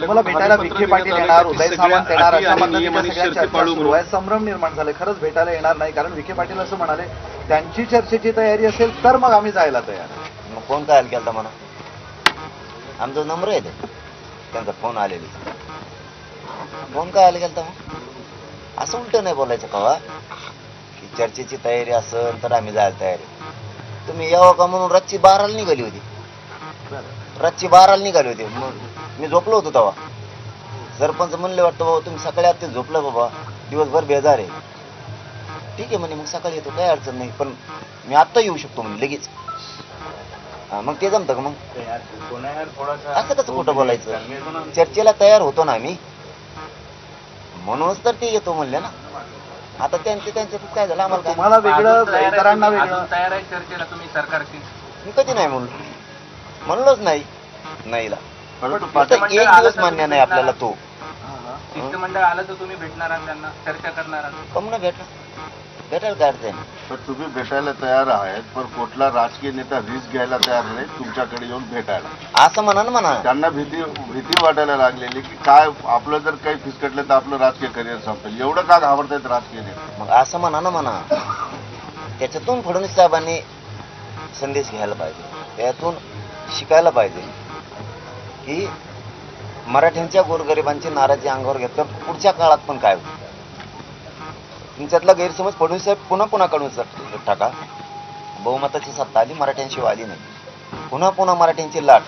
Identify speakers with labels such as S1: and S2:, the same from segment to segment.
S1: मला भेटायला विखे पाटील येणार, उदय सामंत येणार, अशा पद्धतीच्या सगळ्या चर्चा सुरू आहे. संभ्रम निर्माण झाले. खरंच भेटायला येणार नाही, कारण विखे पाटील असं म्हणाले त्यांची चर्चेची तयारी असेल तर मग आम्ही जायला तयार.
S2: मग फोन काय केला म्हणा, आमचा नंबर आहे त्यांचा फोन आलेली. फोन काय गेलता मग असं उलट नाही बोलायचं कवा की चर्चेची तयारी असेल तर आम्ही जायला तयार आहे. तुम्ही यावं का म्हणून रातची 12ला निघाली होती. रातची 12ला निघाली होती. मग मी झोपलो होतो तेव्हा. सरपंच म्हणले वाटतं बाबा तुम्ही सकाळी आता झोपलं बाबा, दिवसभर बेजार आहे. ठीक आहे म्हणे, मग सकाळी येतो काही अडचण नाही, पण मी आत्ता येऊ शकतो म्हणे लगेच. मग ते जमतं का मग? असं कसं खोटं बोलायचं? चर्चेला तयार होतो ना आम्ही, म्हणूनच तर ते येतो म्हणले ना. आता त्यांचं काय झालं आम्हाला
S1: तुम्हाला वेगळं, इतरांना वेगळं.
S3: तयार आहे चर्चेला तुम्ही सरकारची?
S2: मी कधी नाही म्हणलोच नाही. नाहीला एक दिवस मान्य नाही आपल्याला. तो
S3: शिष्टमंडळ आलं तर तुम्ही भेटणार आहात त्यांना, चर्चा करणार आहात?
S2: कम ना भेटायला काय अडचण नाही.
S4: पण तुम्ही भेटायला तयार आहेत, पण कुठला राजकीय नेता रिस्क घ्यायला तयार नाही तुमच्याकडे येऊन भेटायला.
S2: असं म्हणा ना म्हणा.
S4: त्यांना भीती वाटायला लागलेली की काय आपलं जर काही फिसकटलं तर आपलं राजकीय करिअर संपेल. एवढं का घाबरतायत राजकीय नेते?
S2: मग असं म्हणा ना म्हणा. त्याच्यातून फडणवीस साहेबांनी संदेश घ्यायला पाहिजे, त्यातून शिकायला पाहिजे की मराठ्यांच्या गोरगरिबांची नाराजी अंगावर घेतलं पुढच्या काळात पण काय होईल. तुमच्यातला गैरसमज फडणवीस साहेब पुन्हा काढून टाका. बहुमताची सत्ता आली, मराठ्यांशिवाय आली नाही. पुन्हा मराठ्यांची लाट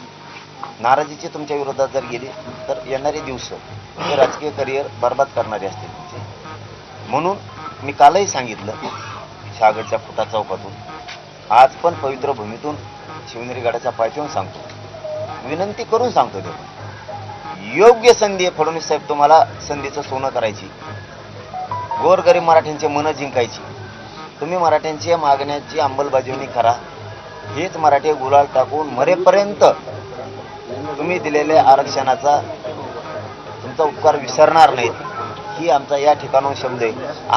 S2: नाराजीची तुमच्या विरोधात जर गेली तर येणारे दिवस हे राजकीय करिअर बर्बाद करणारे असतील तुमचे. म्हणून मी कालही सांगितलं शहागडच्या फुटा चौकातून, आज पण पवित्र भूमीतून शिवनेरी गडाच्या पायथ्याहून सांगतो, विनंती करून सांगतो. ते योग्य संधी आहे फडणवीस साहेब, तुम्हाला संधीचं सोनं करायची, गोरगरीब मराठ्यांचे मनं जिंकायची. तुम्ही मराठ्यांच्या मागण्याची अंमलबजावणी करा. हेच मराठी गुलाल टाकून मरेपर्यंत तुम्ही दिलेल्या आरक्षणाचा तुमचा उपकार विसरणार नाहीत, ही आमचा या ठिकाणाहून शब्द आहे.